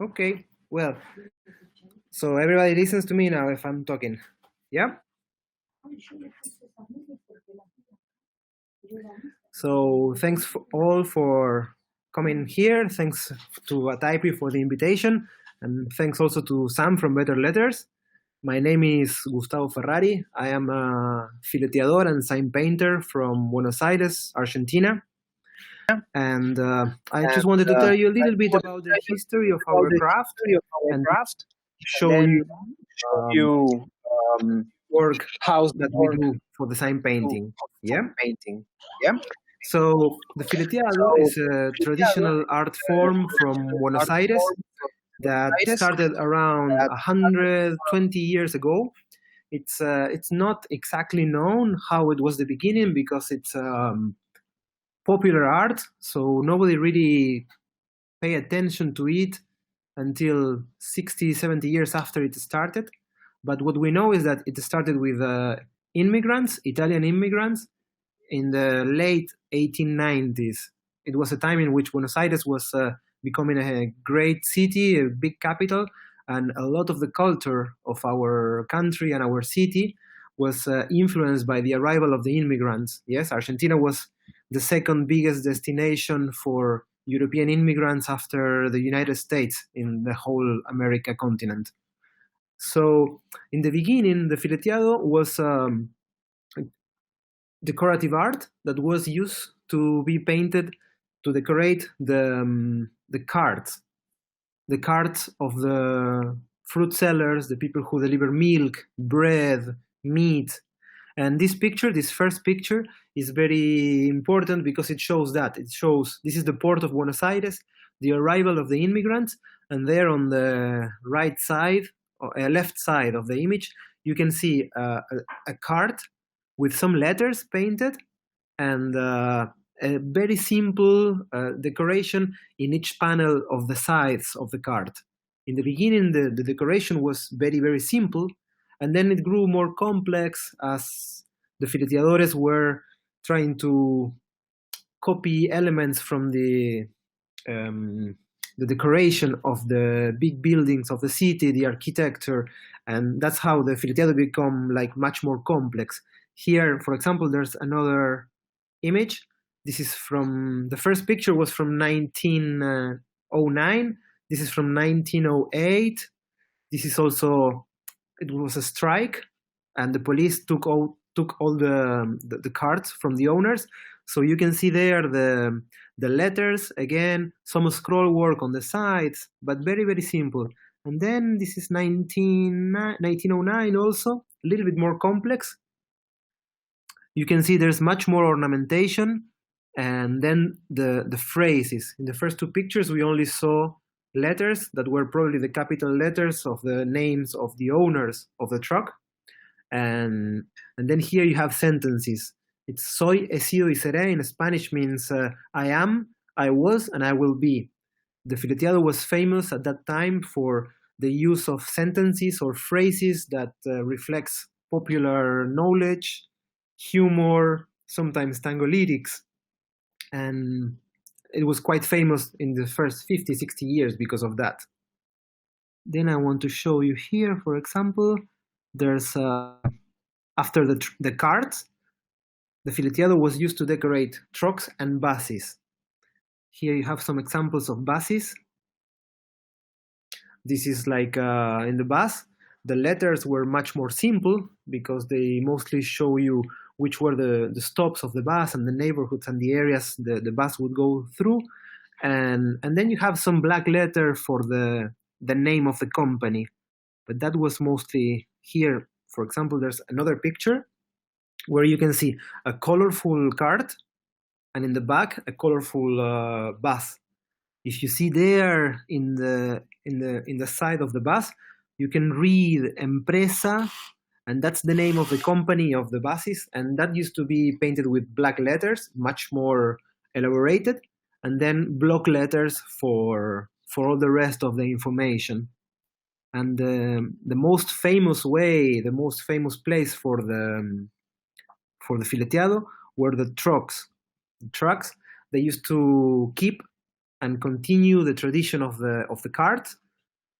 Okay, well, so everybody listens to me now if I'm talking. Yeah? So thanks all for coming here. Thanks to ATypI for the invitation. And thanks also to Sam from Better Letters. My name is Gustavo Ferrari. I am a fileteador and sign painter from Buenos Aires, Argentina. And I just wanted to tell you a little bit about the history of our craft and show you work that we do for the sign painting. Yeah. So the Fileteado is a traditional art form from Buenos Aires that started around 120 years ago. It's not exactly known how it was the beginning because it's popular art, so nobody really pay attention to it until 60, 70 years after it started. But what we know is that it started with immigrants, Italian immigrants, in the late 1890s. It was a time in which Buenos Aires was becoming a great city, a big capital, and a lot of the culture of our country and our city was influenced by the arrival of the immigrants. Yes, Argentina was the second biggest destination for European immigrants after the United States in the whole America continent. So in the beginning, the Fileteado was decorative art that was used to be painted to decorate the carts of the fruit sellers, the people who deliver milk, bread, meat. And this picture, this first picture, is very important because it shows that. It shows this is the port of Buenos Aires, the arrival of the immigrants, and there on the right side, or left side of the image, you can see a cart with some letters painted and a very simple decoration in each panel of the sides of the cart. In the beginning, the decoration was very, very simple, and then it grew more complex as the fileteadores were trying to copy elements from the decoration of the big buildings of the city, the architecture, and that's how the fileteado become like much more complex. Here, for example, there's another image. This is from, the first picture was from 1909. This is from 1908. This is also, it was a strike, and the police took all the cards from the owners. So you can see there the letters, again, some scroll work on the sides, but very, very simple. And then this is 1909 also, a little bit more complex. You can see there's much more ornamentation, and then the phrases. In the first two pictures, we only saw letters that were probably the capital letters of the names of the owners of the truck. And then here you have sentences. It's soy, he sido y seré in Spanish means I am, I was, and I will be. The Fileteado was famous at that time for the use of sentences or phrases that reflects popular knowledge, humor, sometimes tango lyrics. And it was quite famous in the first 50, 60 years because of that. Then I want to show you here, for example, there's after the carts, the Fileteado was used to decorate trucks and buses. Here you have some examples of buses. This is like in the bus. The letters were much more simple because they mostly show you which were the stops of the bus and the neighborhoods and the areas the bus would go through. And then you have some black letter for the name of the company. But that was mostly here. For example, there's another picture where you can see a colorful cart and in the back a colorful bus. If you see there in the side of the bus, you can read Empresa, and that's the name of the company of the buses, and that used to be painted with black letters, much more elaborated, and then block letters for all the rest of the information. And the most famous way, the most famous place for the Fileteado were the trucks. The trucks, they used to keep and continue the tradition of the cart,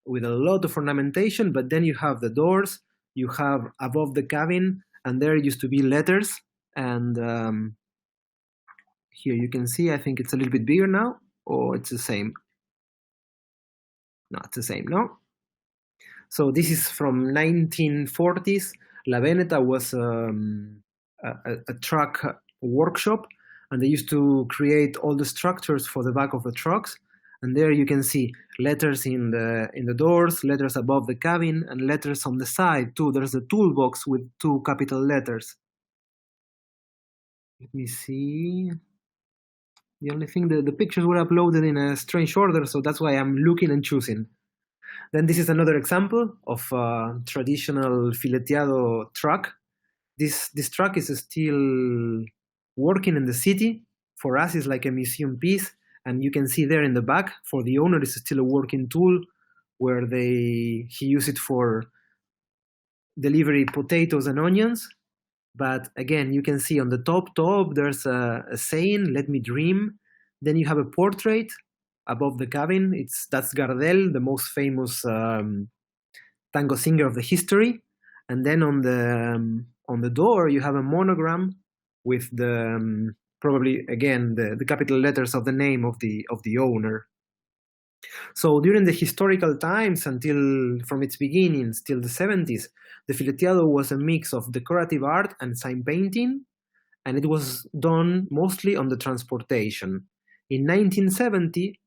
with a lot of ornamentation, but then you have the doors, you have above the cabin, and there used to be letters. And here you can see, I think it's a little bit bigger now, or it's the same. No, it's the same, no? So this is from 1940s. La Veneta was a truck workshop, and they used to create all the structures for the back of the trucks. And there you can see letters in the doors, letters above the cabin, and letters on the side too. There's a toolbox with 2 capital letters. Let me see. The only thing, the pictures were uploaded in a strange order, so that's why I'm looking and choosing. Then this is another example of a traditional Fileteado truck. This truck is still working in the city. For us, it's like a museum piece, and you can see there in the back, for the owner, it's still a working tool where he used it for delivery potatoes and onions. But again, you can see on the top, there's a saying, "Let me dream." Then you have a portrait above the cabin. That's Gardel, the most famous tango singer of the history. And then on the door, you have a monogram with the probably again the capital letters of the name of the owner. So during the historical times, from its beginnings till the 70s, the Fileteado was a mix of decorative art and sign painting, and it was done mostly on the transportation. In 1970,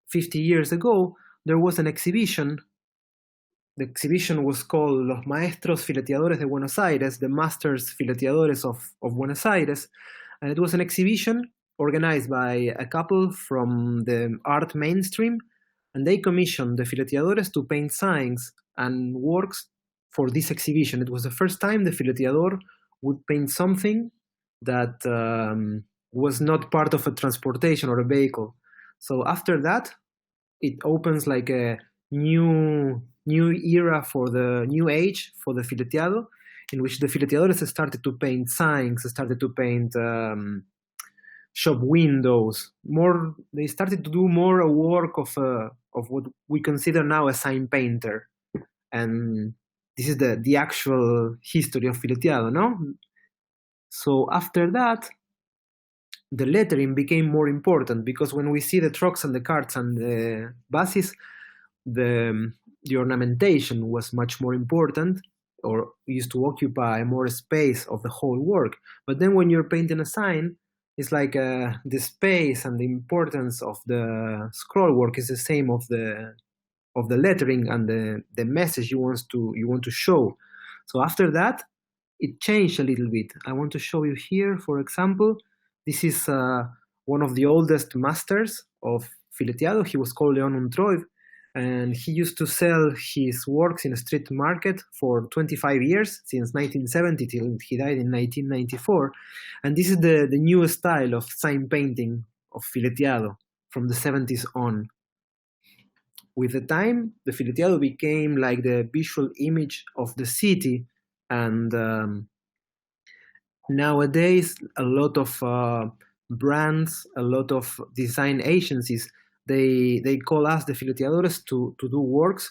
50 years ago, there was an exhibition. The exhibition was called Los Maestros Fileteadores de Buenos Aires, the Masters Fileteadores of Buenos Aires, and it was an exhibition organized by a couple from the art mainstream, and they commissioned the Fileteadores to paint signs and works for this exhibition. It was the first time the Fileteador would paint something that was not part of a transportation or a vehicle. So after that, it opens like a new era for the new age for the Fileteado, in which the Fileteadores started to paint signs, started to paint shop windows. They started to do more a work of what we consider now a sign painter, and this is the actual history of Fileteado, no? So after that, the lettering became more important, because when we see the trucks and the carts and the buses, the ornamentation was much more important, or used to occupy more space of the whole work. But then when you're painting a sign, it's like the space and the importance of the scroll work is the same of the lettering and the message you want to show. So after that, it changed a little bit. I want to show you here, for example, this is one of the oldest masters of Fileteado. He was called Leon Untroiv, and he used to sell his works in a street market for 25 years, since 1970 till he died in 1994. And this is the newest style of sign painting of Fileteado from the 70s on. With the time, the Fileteado became like the visual image of the city, and nowadays a lot of brands, a lot of design agencies, they call us the Fileteadores to do works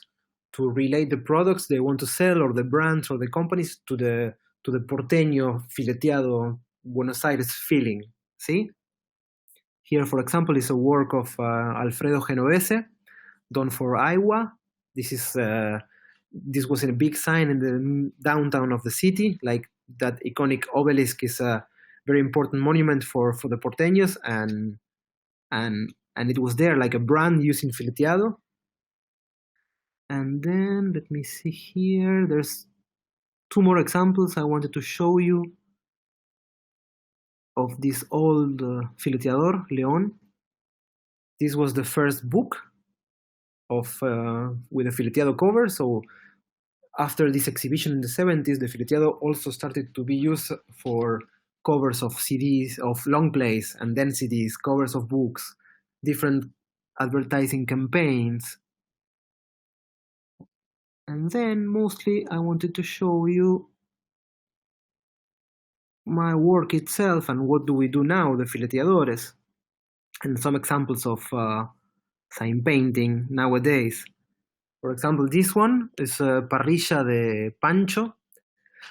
to relate the products they want to sell, or the brands or the companies, to the Porteño Fileteado Buenos Aires feeling. See? Here, for example, is a work of Alfredo Genovese, done for Iowa. This was in a big sign in the downtown of the city. Like, that iconic obelisk is a very important monument for the Porteños, and it was there like a brand using Fileteado. And then let me see here. There's 2 more examples I wanted to show you of this old Fileteador, Leon. This was the first book of with a Fileteado cover. So after this exhibition in the 70s, the Fileteado also started to be used for covers of CDs, of long plays, and then CDs, covers of books, different advertising campaigns. And then mostly I wanted to show you my work itself and what do we do now, the Fileteadores, and some examples of sign painting nowadays. For example, this one is Parrilla de Pancho.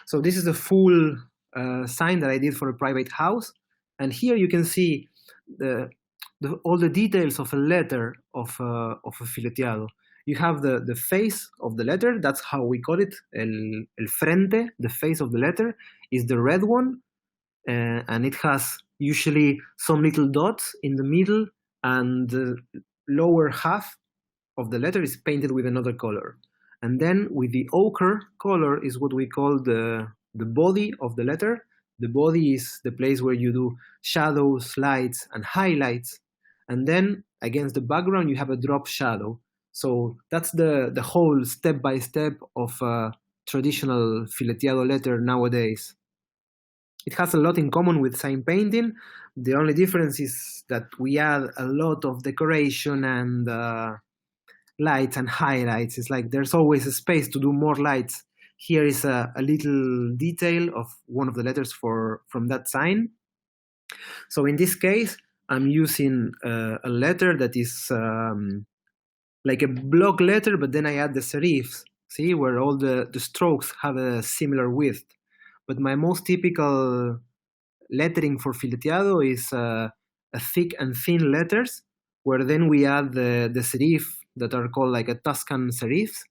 So this is the full sign that I did for a private house. And here you can see all the details of a letter of a fileteado. You have the face of the letter, that's how we call it, el frente, the face of the letter, is the red one, and it has usually some little dots in the middle, and the lower half of the letter is painted with another color. And then with the ochre color is what we call the body of the letter. The body is the place where you do shadows, lights, and highlights. And then against the background, you have a drop shadow. So that's the whole step-by-step of a traditional fileteado letter nowadays. It has a lot in common with sign painting. The only difference is that we add a lot of decoration and lights and highlights. It's like there's always a space to do more lights. Here is a little detail of one of the letters from that sign. So in this case, I'm using a letter that is like a block letter, but then I add the serifs, see, where all the strokes have a similar width. But my most typical lettering for fileteado is a thick and thin letters, where then we add the serif that are called like a Tuscan serifs.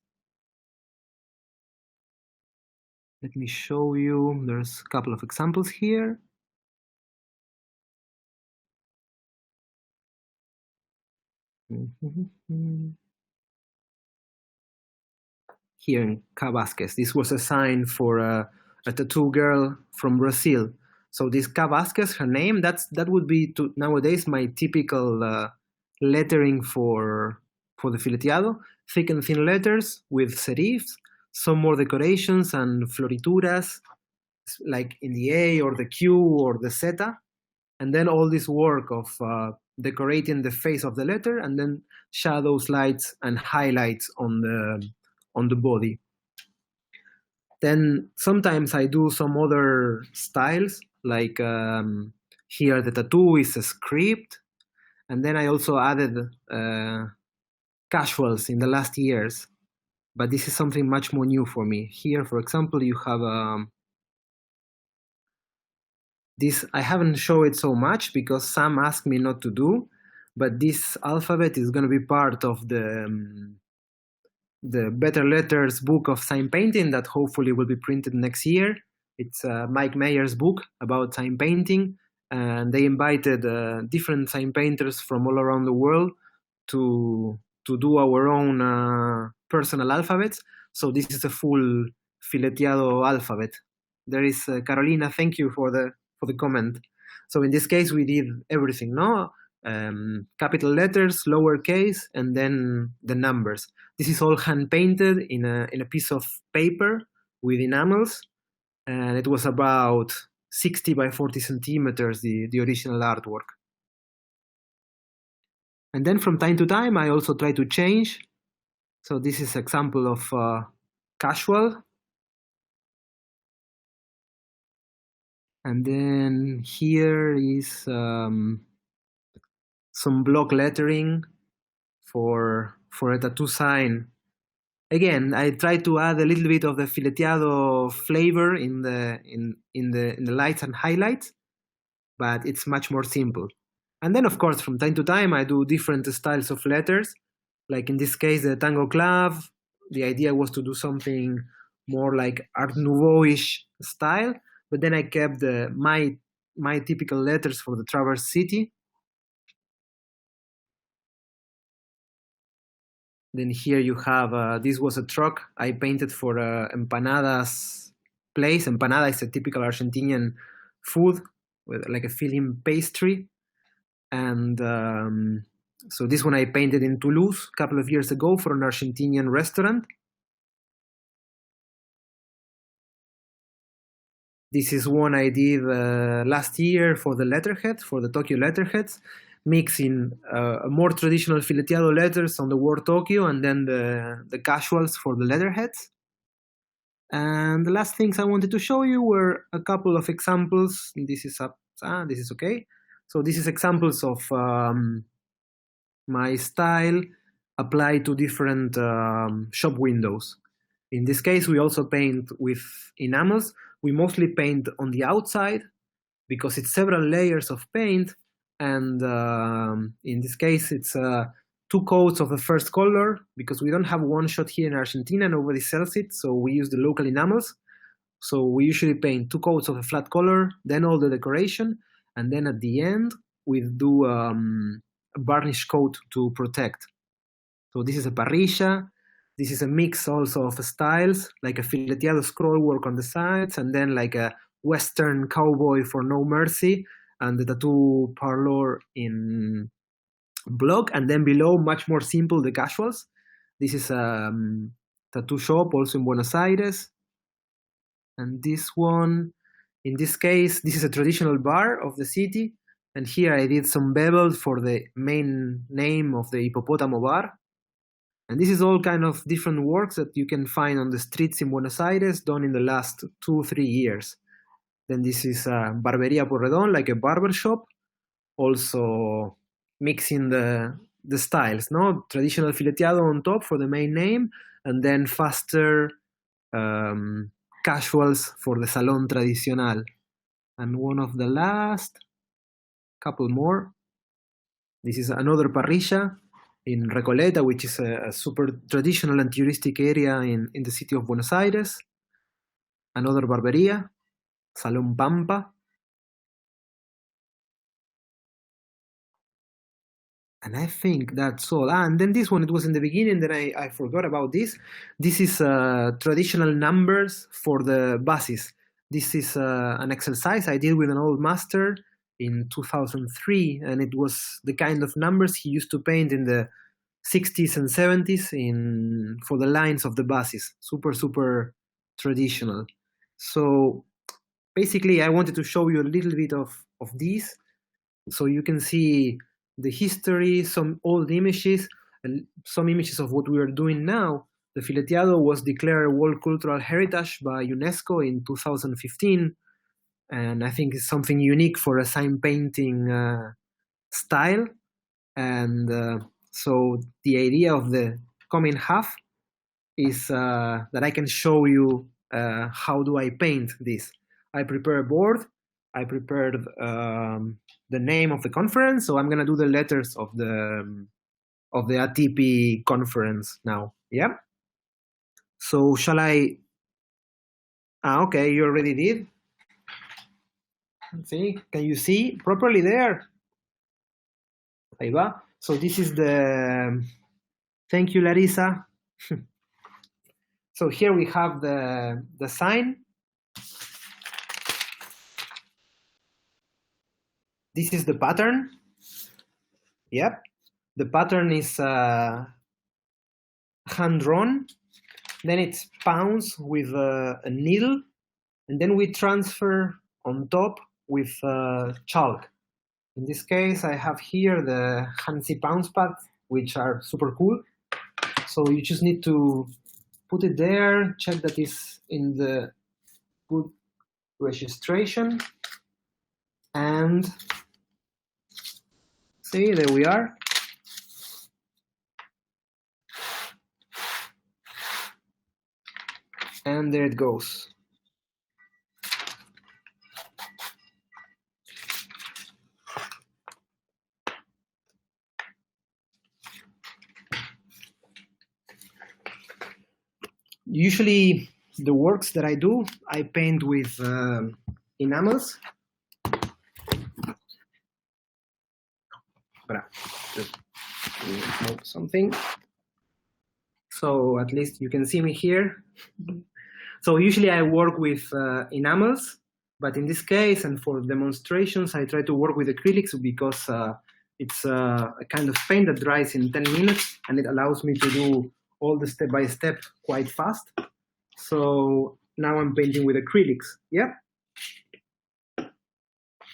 Let me show you. There's a couple of examples here. Here in Cabasques, this was a sign for a tattoo girl from Brazil. So this Cabasques, her name, that would be nowadays my typical lettering for the fileteado. Thick and thin letters with serifs, some more decorations and florituras, like in the A or the Q or the zeta, and then all this work of decorating the face of the letter, and then shadows, lights, and highlights on the body. Then sometimes I do some other styles, like here the tattoo is a script, and then I also added casuals in the last years, but this is something much more new for me. Here, for example, you have this. I haven't shown it so much because Sam asked me not to do, but this alphabet is going to be part of the Better Letters book of sign painting that hopefully will be printed next year. It's Mike Mayer's book about sign painting, and they invited different sign painters from all around the world to do our own personal alphabets. So this is a full fileteado alphabet. There is Carolina. Thank you for the comment. So in this case, we did everything, no? Capital letters, lowercase, and then the numbers. This is all hand painted in a piece of paper with enamels, and it was about 60 by 40 centimeters, the original artwork. And then from time to time, I also try to change. So this is an example of casual. And then here is some block lettering for a tattoo sign. Again, I try to add a little bit of the fileteado flavor in the lights and highlights, but it's much more simple. And then, of course, from time to time, I do different styles of letters. Like in this case, the Tango Club. The idea was to do something more like Art Nouveau-ish style, but then I kept my typical letters for the Traverse City. Then here you have, this was a truck I painted for empanadas place. Empanada is a typical Argentinian food, with like a filling pastry. And so this one I painted in Toulouse a couple of years ago for an Argentinian restaurant. This is one I did last year for the letterhead, for the Tokyo letterheads, mixing more traditional fileteado letters on the word Tokyo and then the casuals for the letterheads. And the last things I wanted to show you were a couple of examples. This is this is okay. So this is examples of my style. apply to different shop windows. In this case, we also paint with enamels. We mostly paint on the outside because it's several layers of paint, and in this case, it's 2 coats of the first color because we don't have one shot here in Argentina. Nobody sells it, so we use the local enamels. So we usually paint 2 coats of a flat color, then all the decoration, and then at the end we do a varnish coat to protect. So this is a parrilla. This is a mix also of styles, like a fileteado scroll work on the sides, and then like a Western cowboy for no mercy, and the tattoo parlor in block, and then below, much more simple, the casuals. This is a tattoo shop also in Buenos Aires. And this one, in this case, this is a traditional bar of the city. And here I did some bevels for the main name of the Hipopótamo bar. And this is all kind of different works that you can find on the streets in Buenos Aires done in the last 2-3 years. Then this is Barbería Porredón, like a barber shop, also mixing the styles, no? Traditional fileteado on top for the main name, and then faster casuals for the Salón Tradicional. And one of the last, couple more. This is another parrilla in Recoleta, which is a super traditional and touristic area in the city of Buenos Aires. Another barbería, Salón Pampa. And I think that's all. And then this one, it was in the beginning, then I forgot about this. This is traditional numbers for the buses. This is an exercise I did with an old master in 2003, and it was the kind of numbers he used to paint in the 60s and 70s for the lines of the buses. Super, super traditional. So basically, I wanted to show you a little bit of these, so you can see the history, some old images, and some images of what we are doing now. The Fileteado was declared World Cultural Heritage by UNESCO in 2015, and I think it's something unique for a sign painting style. And so the idea of the coming half is that I can show you how do I paint this. I prepare a board. I prepared the name of the conference, so I'm gonna do the letters of the ATypI conference now. Yeah. So shall I? Okay, you already did. Let's see, can you see properly there? Ahí va. So this is the. Thank you, Larissa. So here we have the sign. This is the pattern. Yep. The pattern is hand-drawn. Then it's pounced with a needle. And then we transfer on top with chalk. In this case, I have here the Hansi pounce pads, which are super cool. So you just need to put it there, check that it's in the good registration. And see, there we are. And there it goes. Usually the works that I do, I paint with enamels. Just something. So at least you can see me here. So usually I work with enamels, but in this case and for demonstrations, I try to work with acrylics because it's a kind of paint that dries in 10 minutes and it allows me to do all the step-by-step quite fast. So now I'm painting with acrylics. Yeah.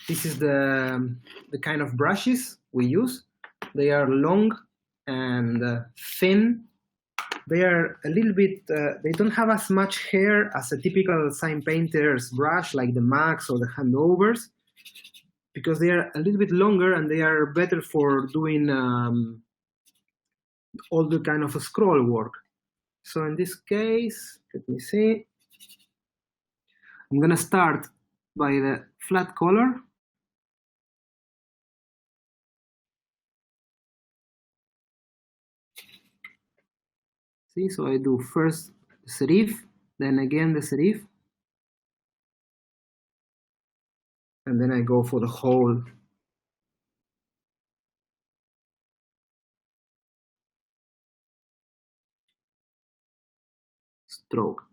This is the kind of brushes we use. They are long and thin. They are a little bit, they don't have as much hair as a typical sign painter's brush like the Max or the Handovers, because they are a little bit longer and they are better for doing all the kind of scroll work. So in this case, let me see. I'm gonna start by the flat color. See, so I do first the serif, then again the serif, and then I go for the whole stroke.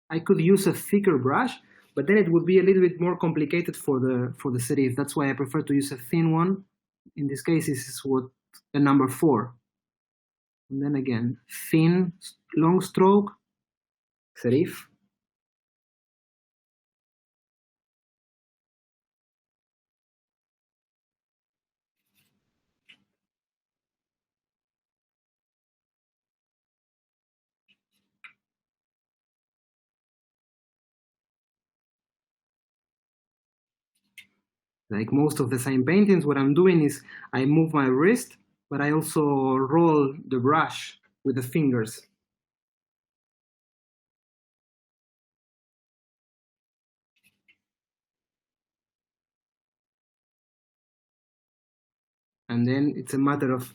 I could use a thicker brush, but then it would be a little bit more complicated for the serif. That's why I prefer to use a thin one. In this case, this is what a number 4. And then again, thin, long stroke, serif. Like most of the same paintings, what I'm doing is I move my wrist, but I also roll the brush with the fingers. And then it's a matter of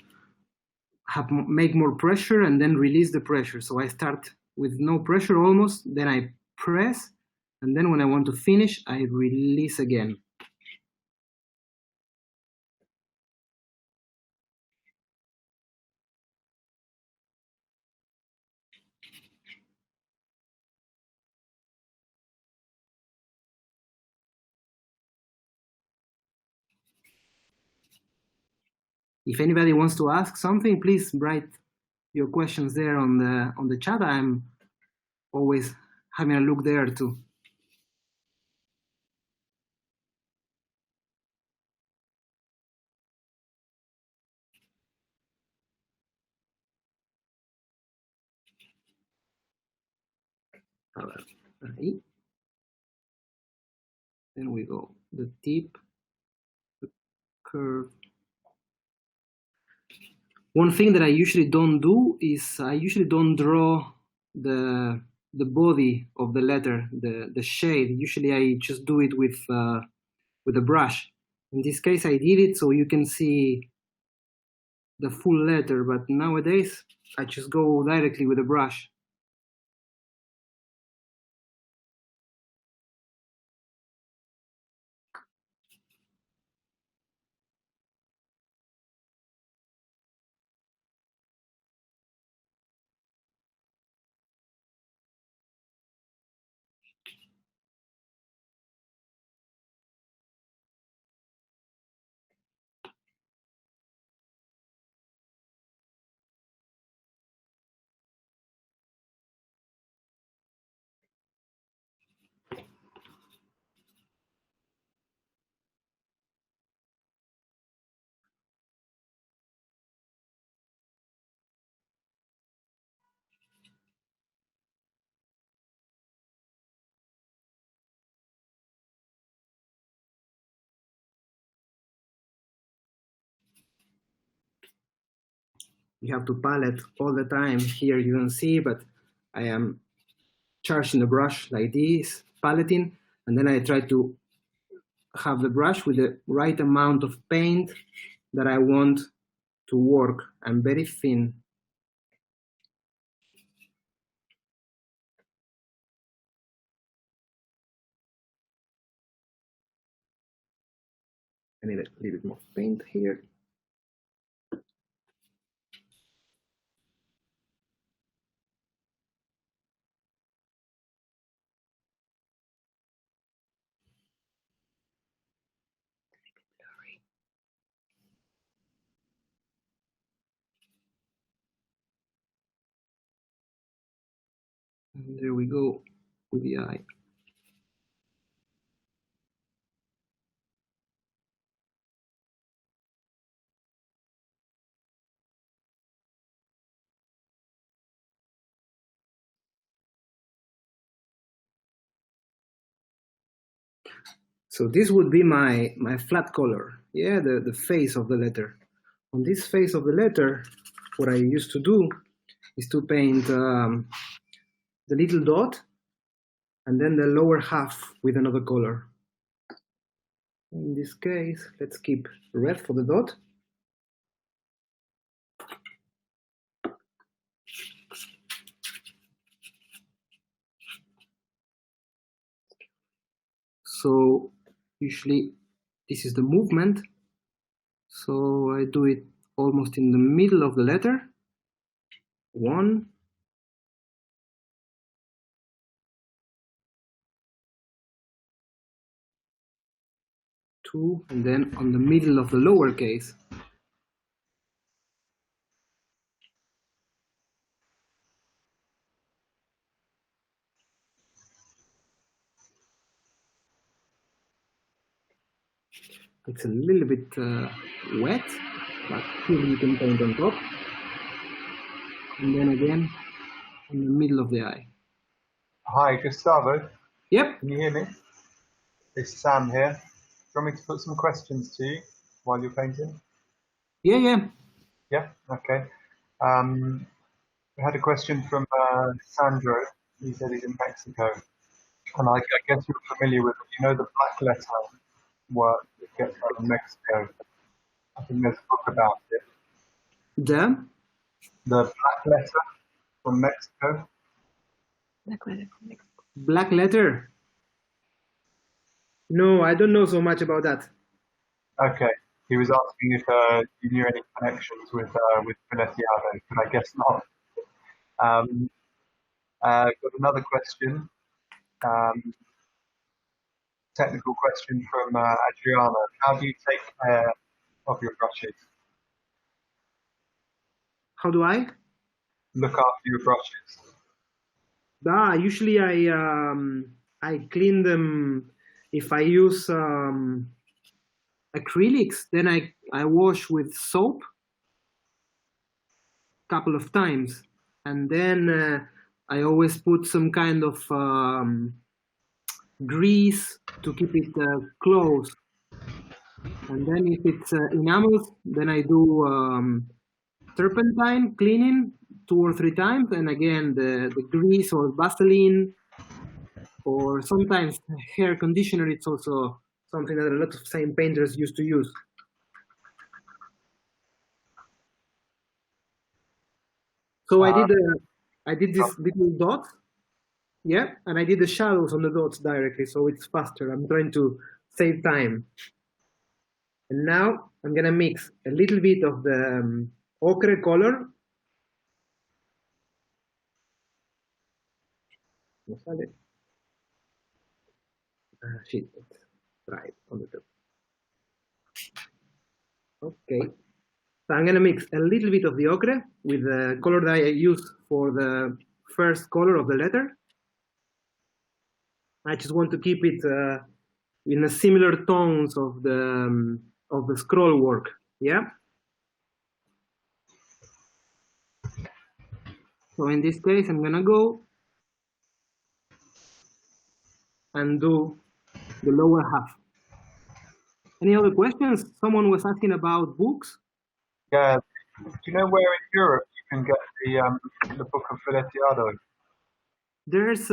make more pressure and then release the pressure. So I start with no pressure almost, then I press, and then when I want to finish, I release again. If anybody wants to ask something, please write your questions there on the chat. I'm always having a look there too. Then we go the tip, the curve. One thing that I usually don't do is I usually don't draw the body of the letter, the shade. Usually I just do it with a brush. In this case, I did it so you can see the full letter, but nowadays I just go directly with a brush. You have to palette all the time. Here you don't see, but I am charging the brush like this, paletting, and then I try to have the brush with the right amount of paint that I want to work. I'm very thin. I need a little bit more paint here. And there we go with the eye. So this would be my flat color, yeah, the face of the letter. on this face of the letter, what I used to do is to paint the little dot and then the lower half with another color. In this case, let's keep red for the dot. So usually this is the movement. So I do it almost in the middle of the letter. 1, 2, and then on the middle of the lowercase. It's a little bit wet, but here you can paint on top. And then again, in the middle of the eye. Hi, Gustavo. Yep. Can you hear me? It's Sam here. Do you want me to put some questions to you while you're painting? Yeah. Yeah, okay. We had a question from Sandro. He said he's in Mexico. And I guess you're familiar with, you know, the black letter work that gets out of Mexico. I think there's a book about it. The black letter from Mexico. Black letter from Mexico. Black letter? No, I don't know so much about that. Okay. He was asking if you knew any connections with Fileteado, but I guess not. Got another question. Technical question from Adriana. How do you take care of your brushes? How do I? Look after your brushes. Usually I clean them. If I use acrylics, then I wash with soap a couple of times, and then I always put some kind of grease to keep it close. And then if it's enamel, then I do turpentine cleaning 2 or 3 times, and again the grease or Vaseline, or sometimes hair conditioner. It's also something that a lot of same painters used to use. So I did this little dot, yeah, and I did the shadows on the dots directly, so it's faster. I'm trying to save time. And now I'm gonna mix a little bit of the ochre color. Shit, right on the top. Okay, so I'm gonna mix a little bit of the ochre with the color that I used for the first color of the letter. I just want to keep it in a similar tones of the scroll work, yeah? So in this case, I'm gonna go and do the lower half. Any other questions? Someone was asking about books. Yeah. Do you know where in Europe you can get the book of Fileteado? There's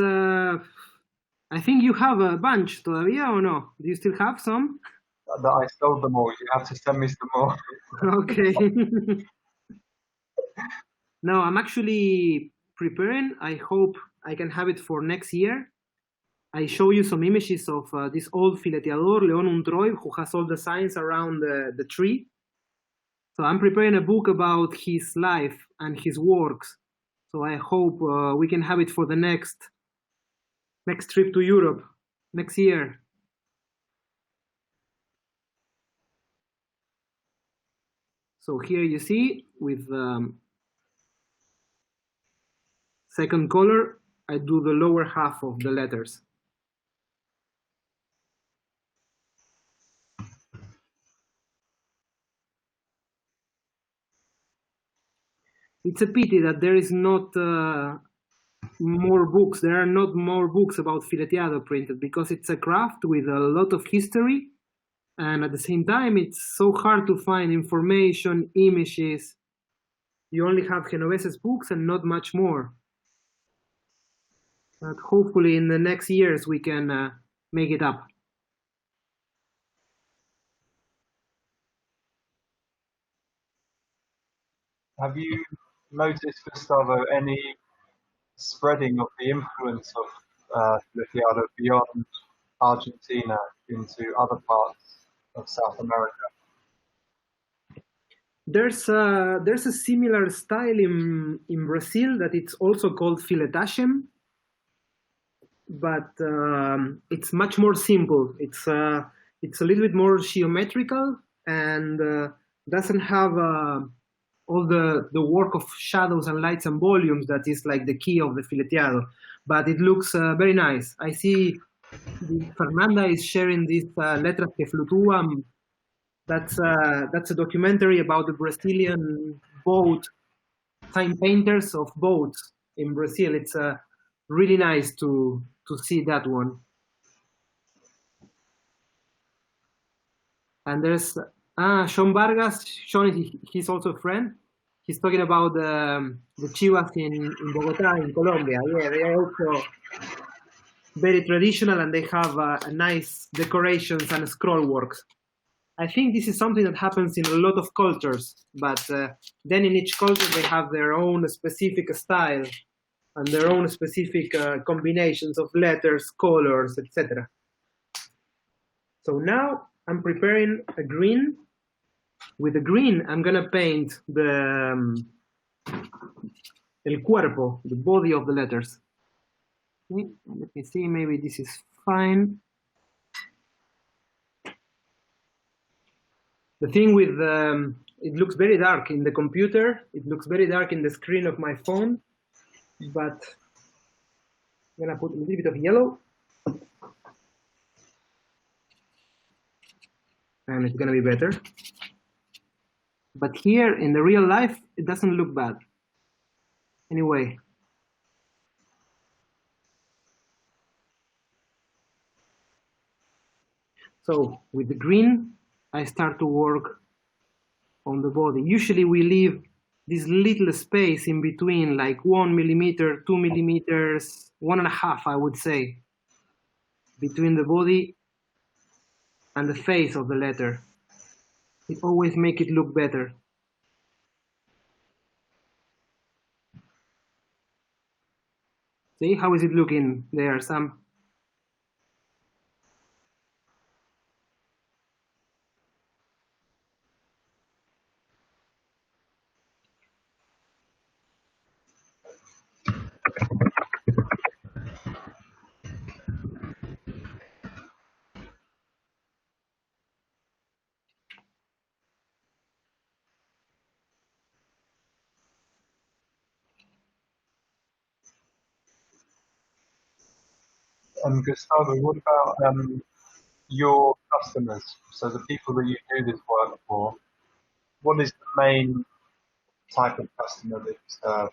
I think you have a bunch todavía or no? Do you still have some? I sold them all. You have to send me some more. Okay. No, I'm actually preparing. I hope I can have it for next year. I show you some images of this old fileteador, León Untroy, who has all the signs around the tree. So I'm preparing a book about his life and his works. So I hope we can have it for the next trip to Europe next year. So here you see with second color, I do the lower half of the letters. It's a pity that there is not more books. There are not more books about Fileteado printed, because it's a craft with a lot of history, And at the same time, it's so hard to find information, images. You only have Genovese's books and not much more. But hopefully in the next years we can make it up. Have you noticed, Gustavo, any spreading of the influence of Fileteado beyond Argentina into other parts of South America? There's a similar style in Brazil that it's also called filetagem, but it's much more simple. It's a little bit more geometrical and doesn't have all the work of shadows and lights and volumes that is like the key of the fileteado. But it looks very nice. I see Fernanda is sharing this Letras que Flutuan. That's a documentary about the Brazilian boat time painters of boats in Brazil. It's really nice to see that one. And there's Sean Vargas. Sean, he's also a friend. He's talking about the chivas in Bogota, in Colombia. Yeah, they are also very traditional and they have nice decorations and scroll works. I think this is something that happens in a lot of cultures, but then in each culture they have their own specific style and their own specific combinations of letters, colors, etc. So now I'm preparing a green. With the green, I'm gonna paint the el cuerpo, the body of the letters. Okay, let me see, maybe this is fine. The thing with, it looks very dark in the computer, it looks very dark in the screen of my phone, but I'm gonna put a little bit of yellow. And it's gonna be better. But here in the real life, it doesn't look bad. Anyway. So with the green, I start to work on the body. Usually we leave this little space in between, like 1 millimeter, 2 millimeters, 1.5, I would say, between the body and the face of the letter. It always makes it look better. See, how is it looking there, Sam? Gustavo, what about your customers? So the people that you do this work for, what is the main type of customer that you serve?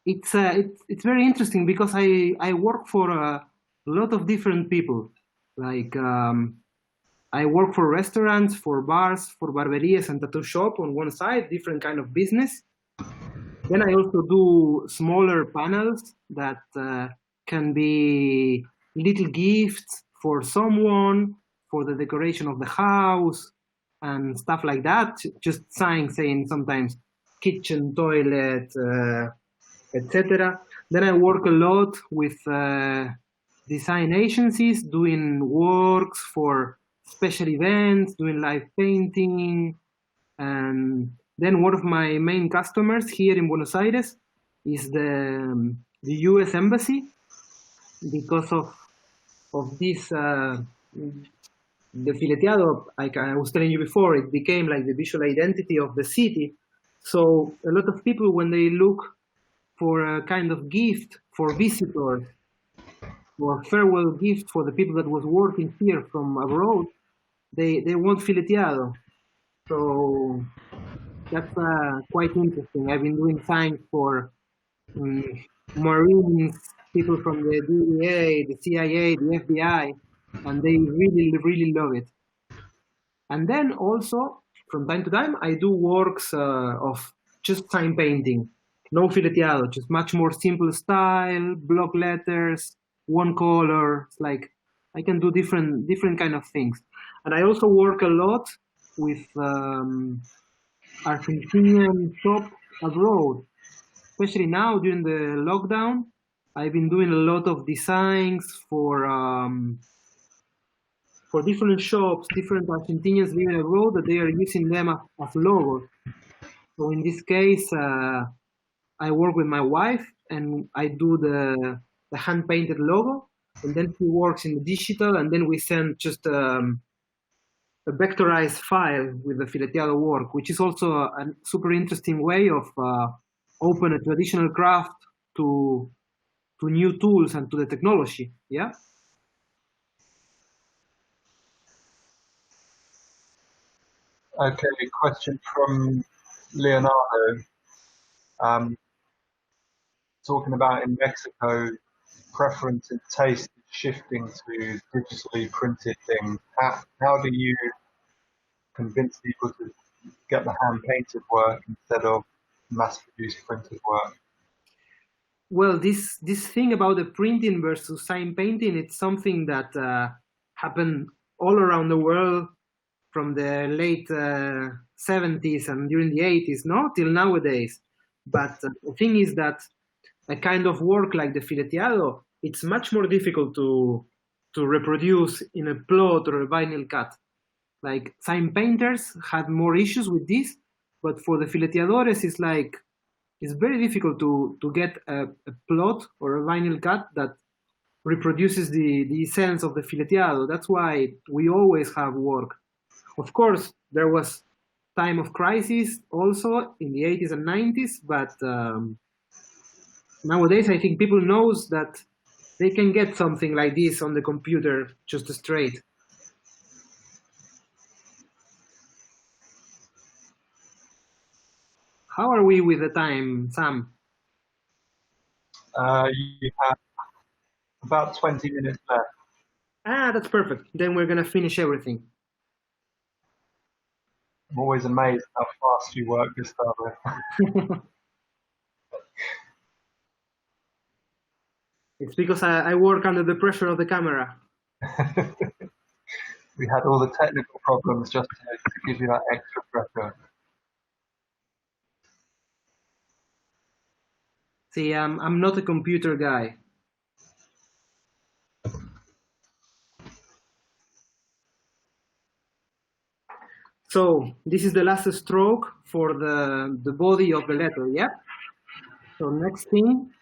It's very interesting because I work for a lot of different people. Like I work for restaurants, for bars, for barberias and tattoo shop on one side, different kind of business. Then I also do smaller panels that can be little gifts for someone, for the decoration of the house and stuff like that. Just signs saying sometimes kitchen, toilet, etc. Then I work a lot with design agencies, doing works for special events, doing live painting. And then one of my main customers here in Buenos Aires is the US Embassy, because of this, the fileteado, like I was telling you before, it became like the visual identity of the city. So a lot of people, when they look for a kind of gift for visitors, or farewell gift for the people that was working here from abroad, they want fileteado. So that's quite interesting. I've been doing signs for Marines, people from the DEA, the CIA, the FBI, and they really, really love it. And then also, from time to time, I do works of just sign painting, no fileteado, just much more simple style, block letters, one color. It's like I can do different kind of things. And I also work a lot with Argentinian shops abroad, especially now during the lockdown. I've been doing a lot of designs for different shops, different Argentinians living abroad, that they are using them as logos. So in this case, I work with my wife and I do the hand painted logo, and then she works in the digital, and then we send just a vectorized file with the fileteado work, which is also a super interesting way of open a traditional craft to new tools and to the technology. Yeah. Okay, question from Leonardo. Talking about in Mexico, preference and taste is shifting to digitally printed things. How do you convince people to get the hand-painted work instead of mass-produced printed work? Well, this thing about the printing versus sign painting, it's something that happened all around the world from the late 70s and during the 80s, no, till nowadays. But the thing is that a kind of work like the fileteado, it's much more difficult to reproduce in a plot or a vinyl cut. Like sign painters had more issues with this, but for the fileteadores, it's very difficult to get a plot or a vinyl cut that reproduces the sense of the fileteado. That's why we always have work. Of course, there was time of crisis also in the 80s and 90s, but nowadays I think people knows that they can get something like this on the computer just straight. How are we with the time, Sam? You have about 20 minutes left. Ah, that's perfect. Then we're gonna finish everything. I'm always amazed how fast you work, Gustavo. It's because I work under the pressure of the camera. We had all the technical problems just to give you that extra pressure. See, I'm not a computer guy. So this is the last stroke for the body of the letter, yeah? So next thing,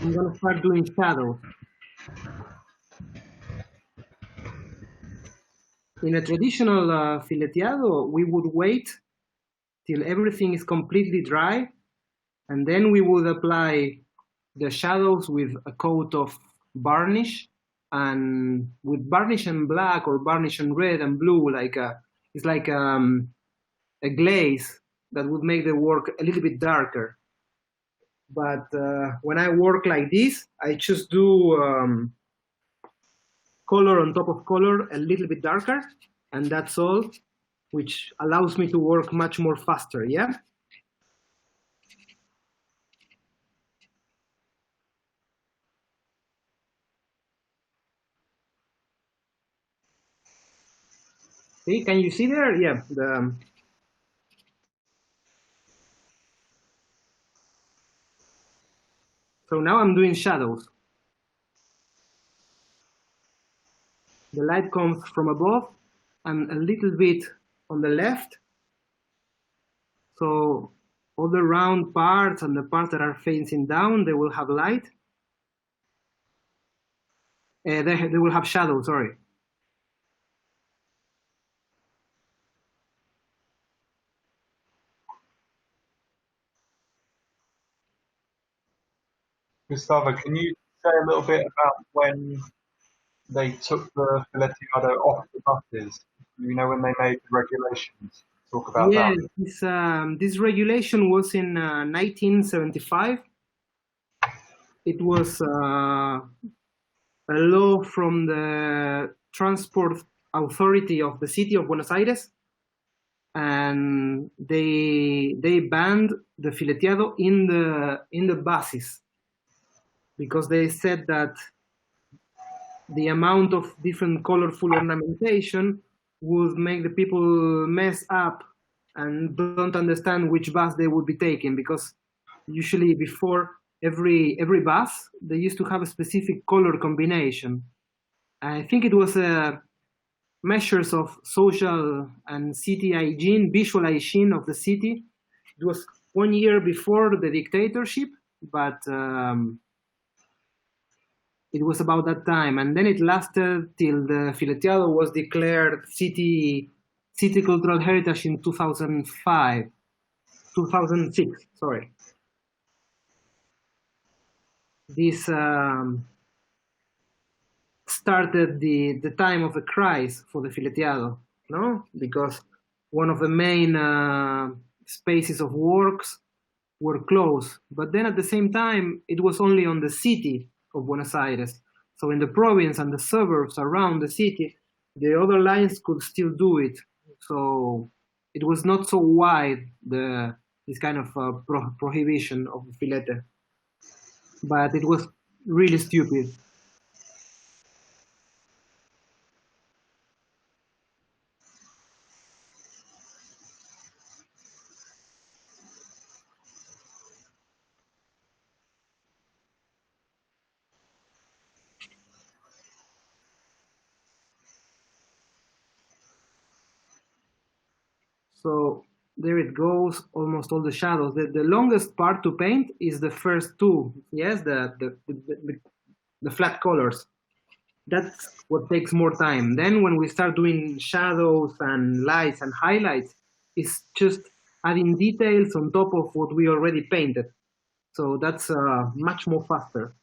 I'm gonna start doing shadows. In a traditional fileteado, we would wait till everything is completely dry, and then we would apply the shadows with a coat of varnish, and with varnish and black or varnish and red and blue, it's like a glaze that would make the work a little bit darker. But when I work like this, I just do color on top of color a little bit darker, and that's all, which allows me to work much more faster, yeah? See, can you see there? Yeah, so now I'm doing shadows. The light comes from above and a little bit on the left. So all the round parts and the parts that are facing down, they will have light. They will have shadow, sorry. Gustavo, can you say a little bit about when they took the Fileteado off the buses? You know, when they made the regulations? Talk about that. This regulation was in 1975. It was a law from the Transport authority of the city of Buenos Aires, and they banned the fileteado in the buses because they said that the amount of different colorful ornamentation would make the people mess up and don't understand which bus they would be taking, because usually before every bus they used to have a specific color combination. I think it was measures of social and city hygiene, visual hygiene of the city. It was 1 year before the dictatorship, but it was about that time, and then it lasted till the Fileteado was declared city cultural heritage in 2006. Sorry. This started the time of the crisis for the Fileteado, no? Because one of the main spaces of works were closed, but then at the same time it was only on the city of Buenos Aires. So in the province and the suburbs around the city, the other lines could still do it. So it was not so wide, this kind of prohibition of the filete. But it was really stupid. So there it goes, almost all the shadows. The longest part to paint is the first two, yes, the flat colors. That's what takes more time. Then when we start doing shadows and lights and highlights, it's just adding details on top of what we already painted. So that's much more faster.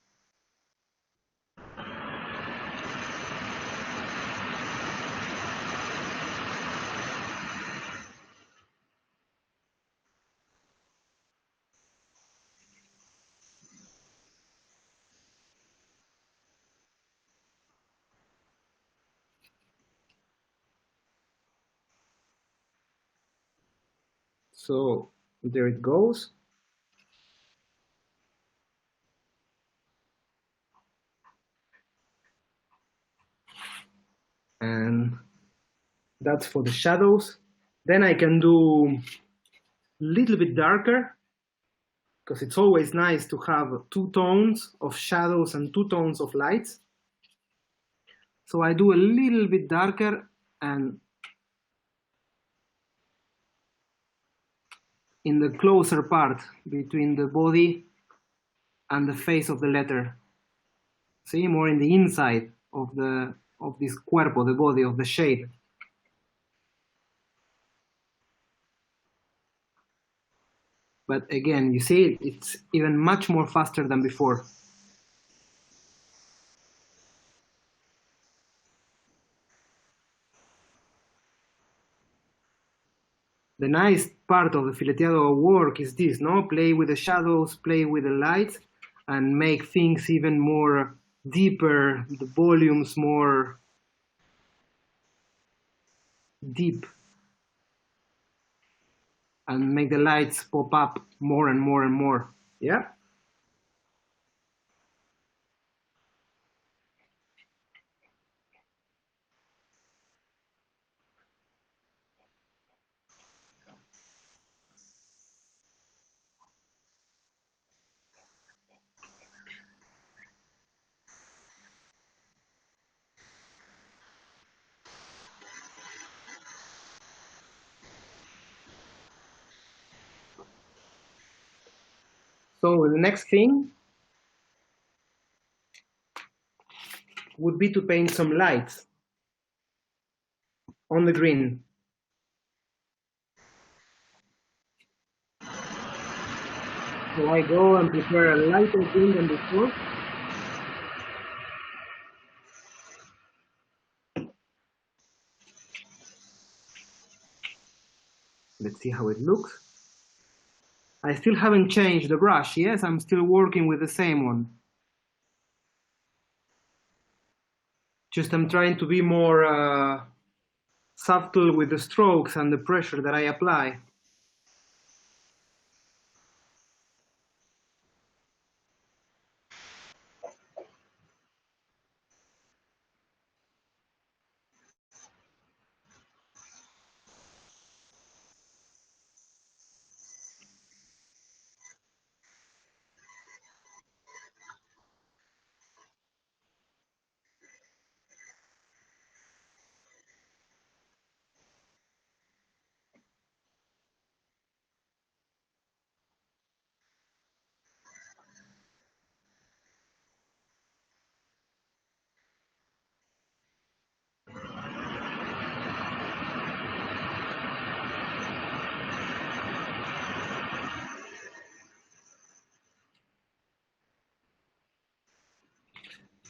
So there it goes. And that's for the shadows. Then I can do a little bit darker, because it's always nice to have 2 tones of shadows and 2 tones of lights. So I do a little bit darker, and in the closer part between the body and the face of the letter. See, more in the inside of this cuerpo, the body, of the shape. But again, you see, it's even much more faster than before. The nice part of the Fileteado work is this, no? Play with the shadows, play with the lights, and make things even more deeper, the volumes more deep, and make the lights pop up more and more and more. Yeah? So the next thing would be to paint some lights on the green. So I go and prepare a lighter green than before. Let's see how it looks. I still haven't changed the brush, yes? I'm still working with the same one. Just I'm trying to be more subtle with the strokes and the pressure that I apply.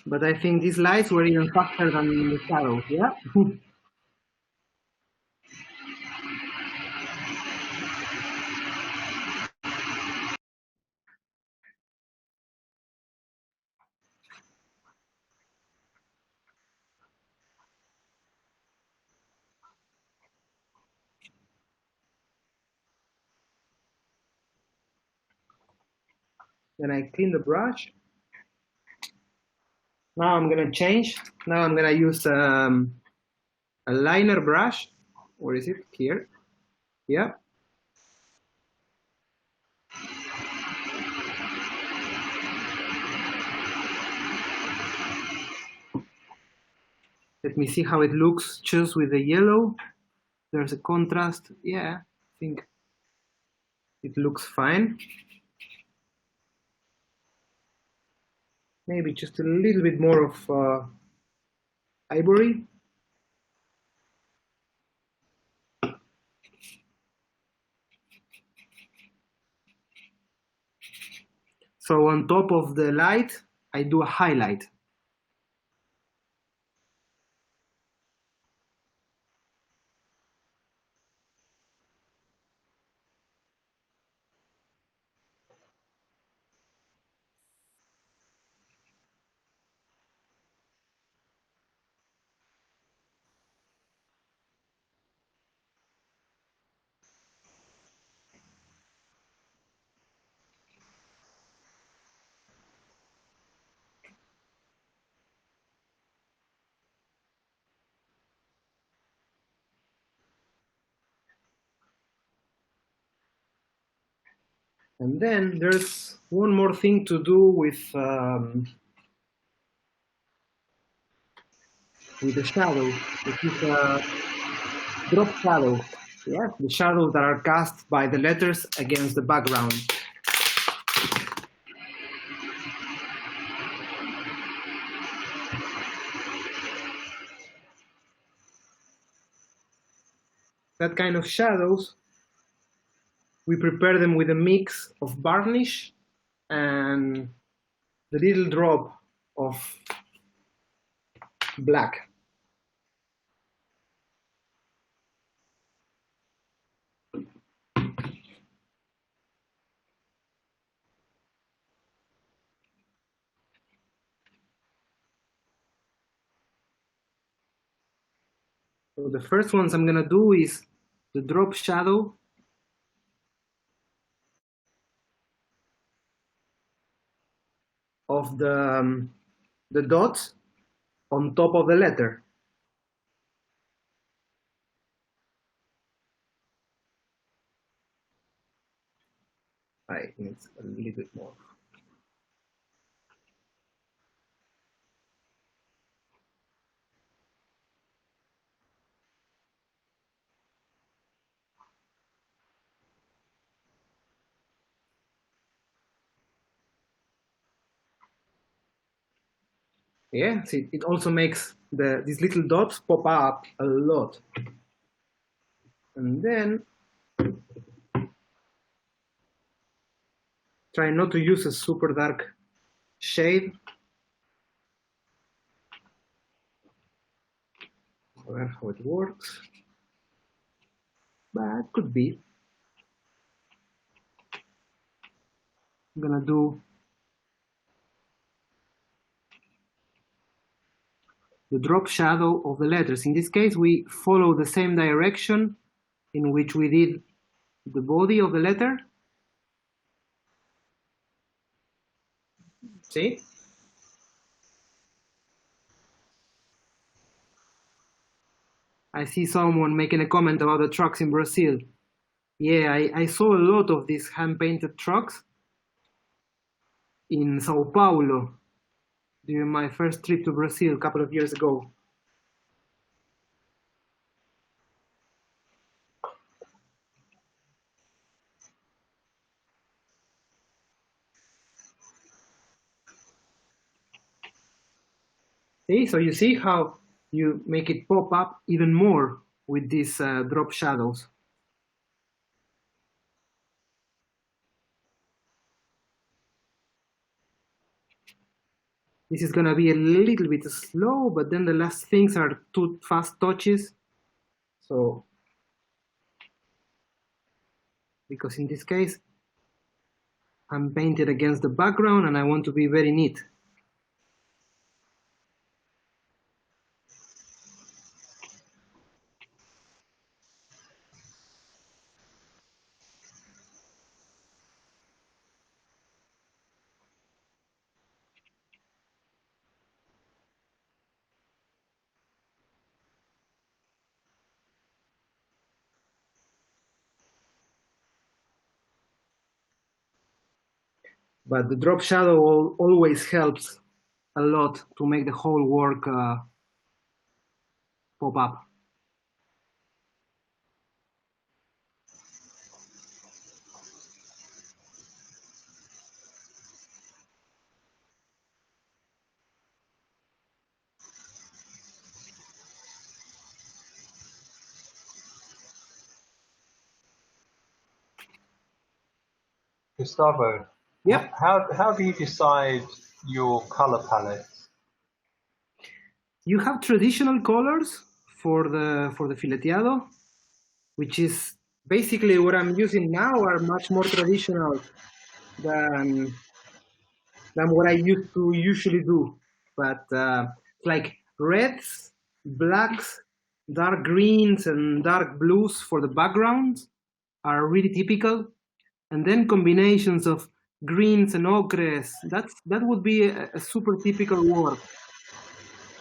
But I think these lights were even faster than the shadows, yeah? Then I clean the brush. Now I'm gonna change. Now I'm gonna use a liner brush. Where is it? Here. Yeah. Let me see how it looks just with the yellow. There's a contrast. Yeah, I think it looks fine. Maybe just a little bit more of ivory. So on top of the light, I do a highlight. And then there's one more thing to do with the shadow, which is a drop shadow. Yeah, the shadows that are cast by the letters against the background. That kind of shadows, we prepare them with a mix of varnish and the little drop of black. So the first ones I'm gonna do is the drop shadow of the dots on top of the letter. I think it's a little bit more. Yeah, see, it also makes these little dots pop up a lot. And then try not to use a super dark shade. I don't know how it works, but it could be. I'm gonna do the drop shadow of the letters. In this case, we follow the same direction in which we did the body of the letter. See? I see someone making a comment about the trucks in Brazil. Yeah, I saw a lot of these hand-painted trucks in Sao Paulo during my first trip to Brazil a couple of years ago. See, so you see how you make it pop up even more with these drop shadows. This is gonna be a little bit slow, but then the last things are two fast touches. So, because in this case, I'm painted against the background and I want to be very neat. But the drop shadow always helps a lot to make the whole work pop up. Gustavo, Yep. how do you decide your color palette? You have traditional colors for the Fileteado, which is basically what I'm using now are much more traditional than what I used to usually do. But like reds, blacks, dark greens, and dark blues for the background are really typical. And then combinations of greens and ochres, that would be a super typical work.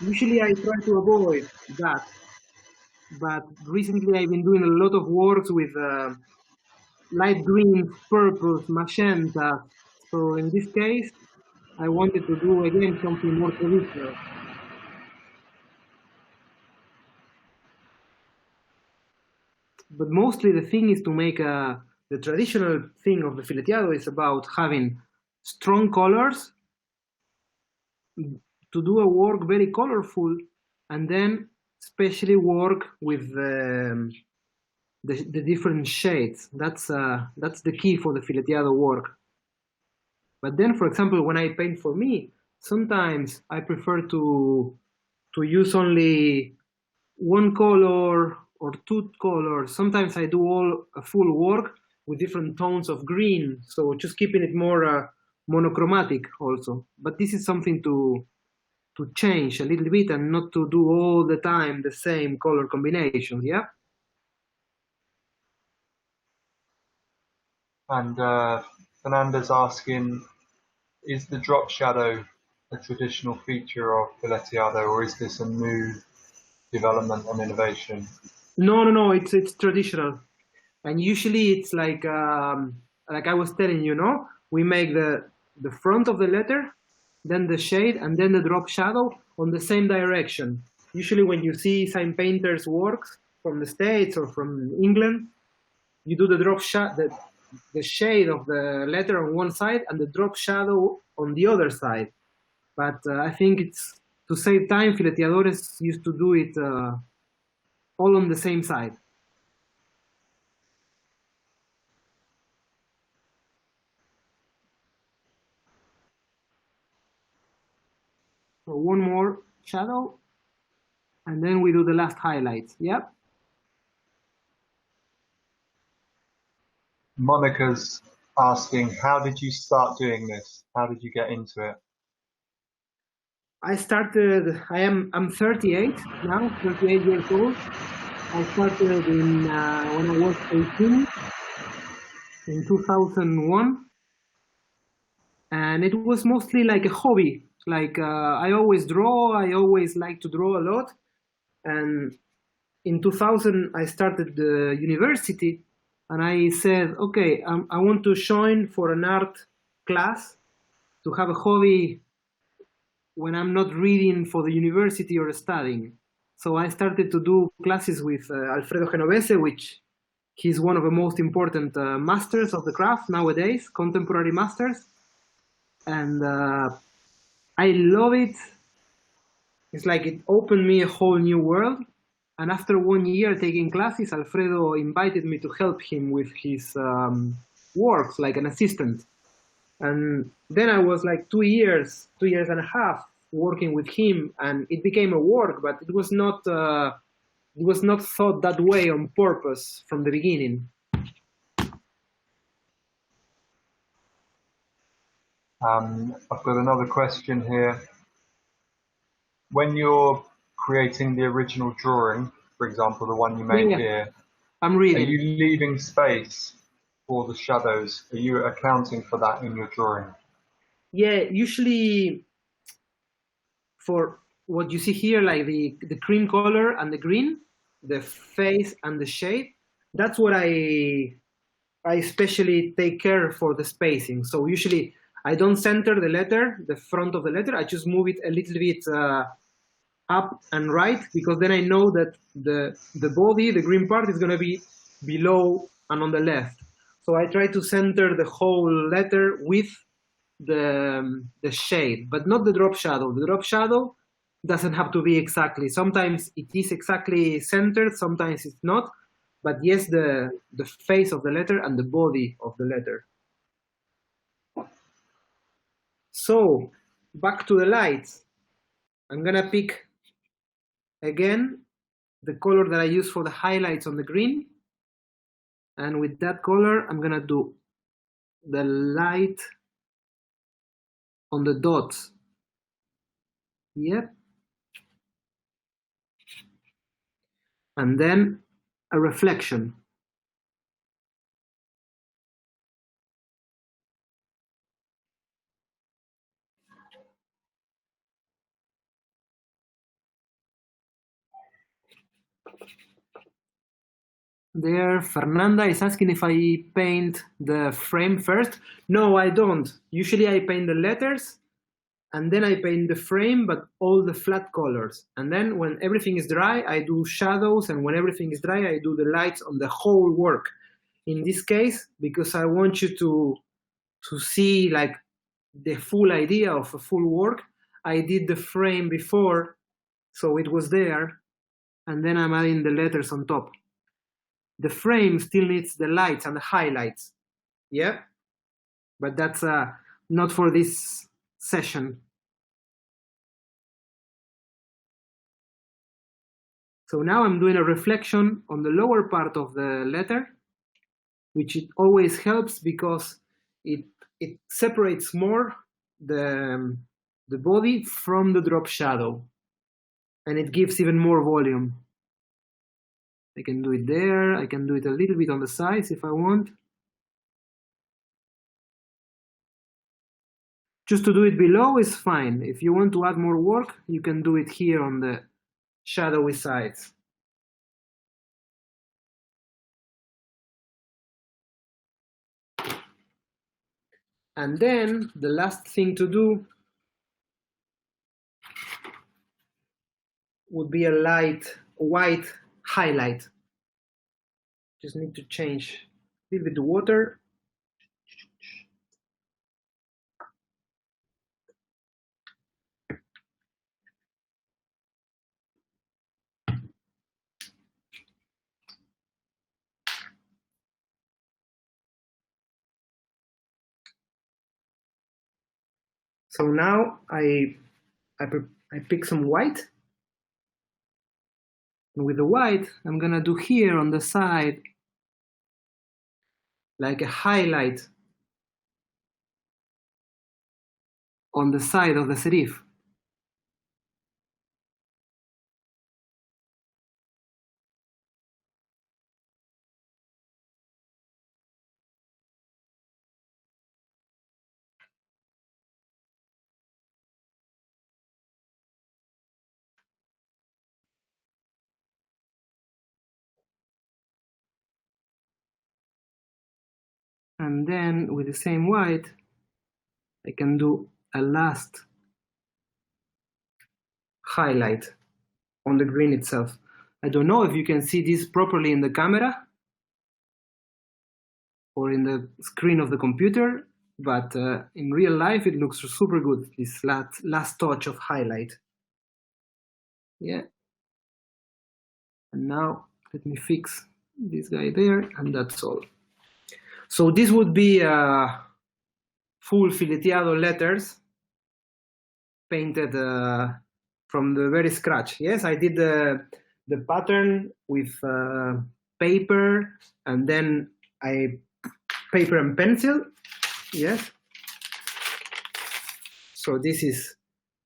Usually I try to avoid that. But recently I've been doing a lot of works with light greens, purples, magenta. So in this case, I wanted to do again something more traditional. But mostly the thing is to make the traditional thing of the Fileteado is about having strong colors, to do a work very colorful, and then especially work with the different shades. That's the key for the Fileteado work. But then, for example, when I paint for me, sometimes I prefer to use only one color or two colors. Sometimes I do a full work with different tones of green, so just keeping it more monochromatic also. But this is something to change a little bit and not to do all the time the same color combinations, yeah? And Fernanda's asking, is the drop shadow a traditional feature of Fileteado, or is this a new development and innovation? No, it's traditional. And usually it's like I was telling you, no? We make the front of the letter, then the shade, and then the drop shadow on the same direction. Usually when you see sign painters' works from the States or from England, you do the drop shadow, the shade of the letter on one side and the drop shadow on the other side. But I think it's to save time, fileteadores used to do it all on the same side. So one more shadow, and then we do the last highlights. Yep. Monica's asking, how did you start doing this? How did you get into it? I'm 38 now, 38 years old. I started when I was 18 in 2001, and it was mostly like a hobby. Like I always draw. I always like to draw a lot, and in 2000 I started the university, and I said, okay, I want to join for an art class to have a hobby when I'm not reading for the university or studying. So I started to do classes with Alfredo Genovese, which he's one of the most important masters of the craft nowadays, contemporary masters. And I love it. It's like it opened me a whole new world. And after 1 year taking classes, Alfredo invited me to help him with his works, like an assistant. And then I was like 2 years and a half working with him, and it became a work, but it was not thought that way on purpose from the beginning. I've got another question here. When you're creating the original drawing, for example, the one you made here, I'm reading. Are you leaving space for the shadows? Are you accounting for that in your drawing? Yeah, usually for what you see here, like the cream color and the green, the face and the shade, that's what I especially take care for the spacing. So usually I don't center the letter, the front of the letter. I just move it a little bit up and right, because then I know that the body, the green part, is going to be below and on the left. So I try to center the whole letter with the shade, but not the drop shadow. The drop shadow doesn't have to be exactly. Sometimes it is exactly centered, sometimes it's not. But yes, the face of the letter and the body of the letter. So back to the lights. I'm gonna pick again the color that I use for the highlights on the green. And with that color, I'm gonna do the light on the dots. Yep. And then a reflection. There, Fernanda is asking if I paint the frame first. No, I don't. Usually I paint the letters, and then I paint the frame, but all the flat colors. And then when everything is dry, I do shadows, and when everything is dry, I do the lights on the whole work. In this case, because I want you to see like the full idea of a full work, I did the frame before, so it was there, and then I'm adding the letters on top. The frame still needs the lights and the highlights, yeah? But that's not for this session. So now I'm doing a reflection on the lower part of the letter, which it always helps because it separates more the body from the drop shadow, and it gives even more volume. I can do it there, I can do it a little bit on the sides if I want. Just to do it below is fine. If you want to add more work, you can do it here on the shadowy sides. And then the last thing to do would be a light white highlight. Just need to change a little bit the water. So now I pick some white, and with the white I'm gonna do here on the side like a highlight on the side of the serif. And then with the same white, I can do a last highlight on the green itself. I don't know if you can see this properly in the camera or in the screen of the computer, but in real life it looks super good, this last touch of highlight. Yeah. And now let me fix this guy there, and that's all. So this would be full Fileteado letters painted from the very scratch. Yes, I did the pattern with paper, and then paper and pencil. Yes. So this is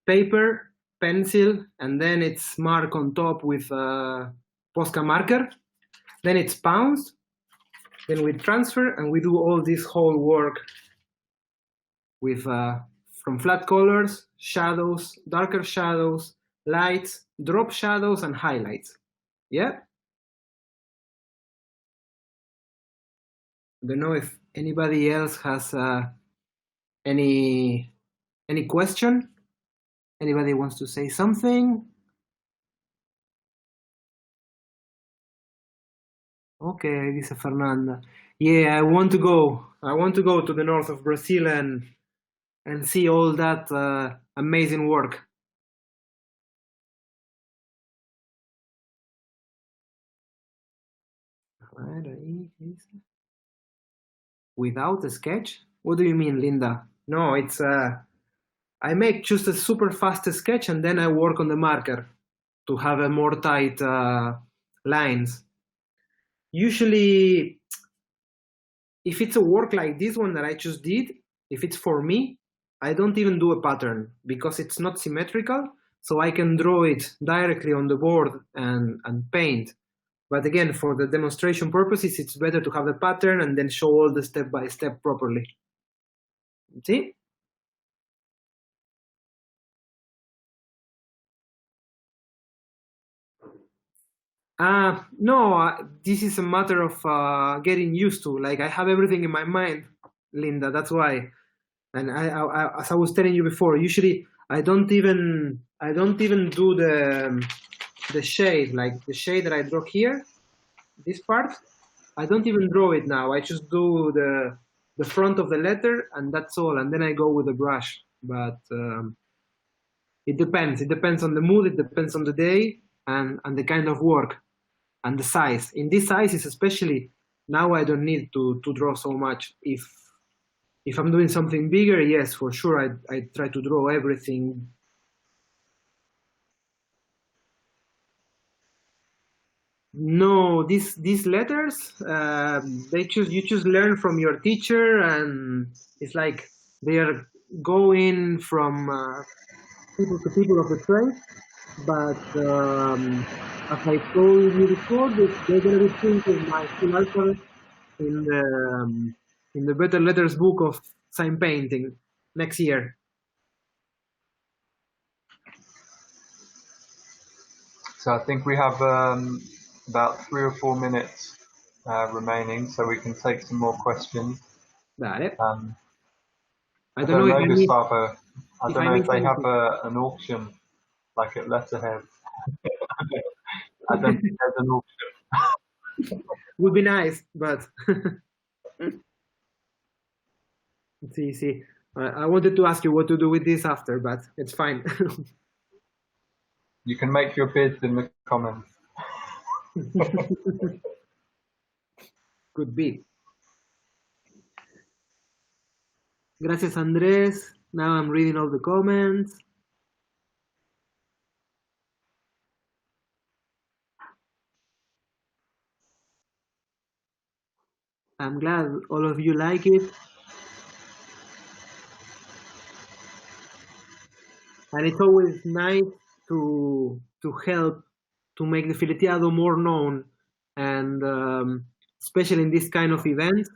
paper, pencil, and then it's marked on top with Posca marker. Then it's pounced. Then we transfer, and we do all this whole work with from flat colors, shadows, darker shadows, lights, drop shadows, and highlights. Yeah. I don't know if anybody else has any question. Anybody wants to say something? Okay, dice Fernanda. Yeah, I want to go. I want to go to the north of Brazil and see all that amazing work. Without a sketch? What do you mean, Linda? No, it's I make just a super fast sketch and then I work on the marker to have a more tight lines. Usually, if it's a work like this one that I just did, if it's for me, I don't even do a pattern because it's not symmetrical, so I can draw it directly on the board and paint. But again, for the demonstration purposes, it's better to have the pattern and then show all the step-by-step properly. See? No, this is a matter of getting used to. Like, I have everything in my mind, Linda, that's why. And I as I was telling you before, usually I don't even do the shade, like the shade that I draw here, this part, I don't even draw it now. I just do the front of the letter and that's all, and then I go with the brush. But it depends. It depends on the mood, it depends on the day and the kind of work and the size. In this size is especially, now I don't need to draw so much. If I'm doing something bigger, yes, for sure, I try to draw everything. No, these letters, you just learn from your teacher, and it's like they are going from people to people of the trade. But as I told you before, they're going to be printing my full alphabet in the Better Letters book of sign painting next year. So I think we have about 3 or 4 minutes remaining, so we can take some more questions. Got it. I don't know, Gustavo. I don't know if they have an auction, like at Letterhead. I don't think there's an auction. Would be nice, but it's easy. I wanted to ask you what to do with this after, but it's fine. You can make your bids in the comments. Could be. Gracias, Andres. Now I'm reading all the comments. I'm glad all of you like it. And it's always nice to help to make the Fileteado more known, and especially in this kind of events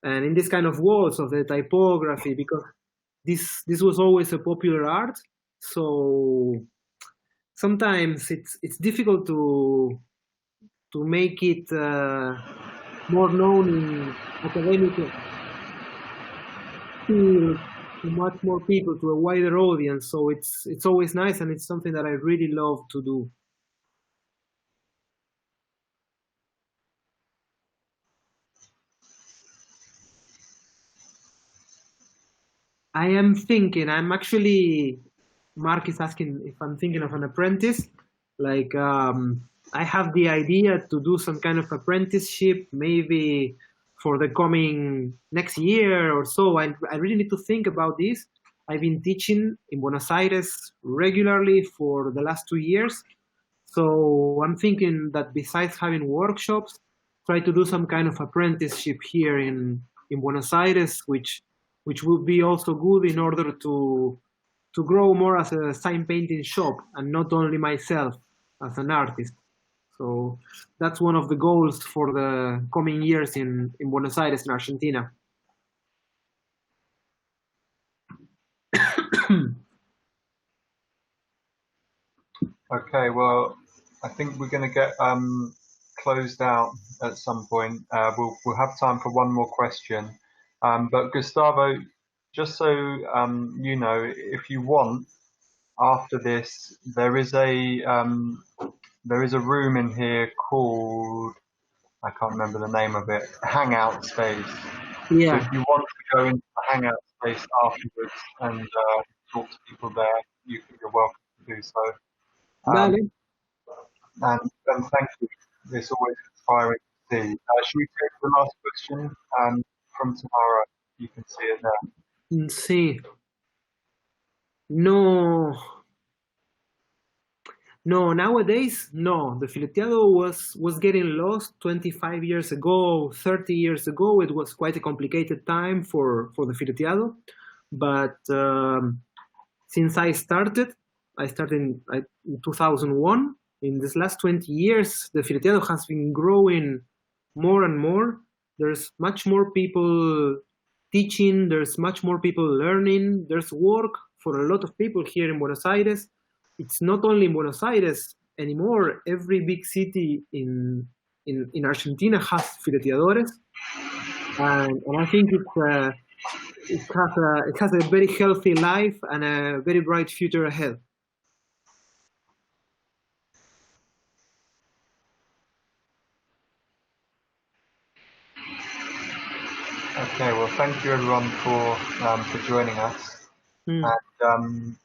and in this kind of walls of the typography, because this was always a popular art. So sometimes it's difficult to make it more known in academic appeal to much more people, to a wider audience. So it's always nice, and it's something that I really love to do. I am thinking, Mark is asking if I'm thinking of an apprentice. Like, I have the idea to do some kind of apprenticeship, maybe for the coming next year or so. I really need to think about this. I've been teaching in Buenos Aires regularly for the last 2 years. So I'm thinking that besides having workshops, try to do some kind of apprenticeship here in Buenos Aires, which would be also good in order to grow more as a sign painting shop and not only myself as an artist. So that's one of the goals for the coming years in Buenos Aires in Argentina. Okay, well, I think we're going to get closed out at some point. We'll have time for one more question. But Gustavo, just so you know, if you want, after this, there is a room in here called, I can't remember the name of it, Hangout Space. Yeah. So if you want to go into the Hangout Space afterwards and talk to people there, you're welcome to do so. And thank you. It's always inspiring to see. Should we take the last question from Tamara? You can see it there. Sí. No, nowadays, no. The Fileteado was getting lost 25 years ago, 30 years ago. It was quite a complicated time for the Fileteado. But since I started in 2001. In this last 20 years, the Fileteado has been growing more and more. There's much more people teaching. There's much more people learning. There's work for a lot of people here in Buenos Aires. It's not only in Buenos Aires anymore. Every big city in Argentina has fileteadores, and I think it has a very healthy life and a very bright future ahead. Okay, well, thank you everyone for joining us. And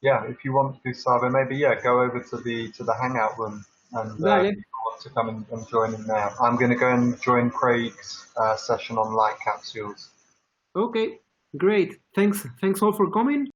yeah, if you want to, Gustavo, maybe go over to the Hangout room and if you want to come and join in there. I'm going to go and join Craig's session on light capsules. Okay, great. Thanks all for coming.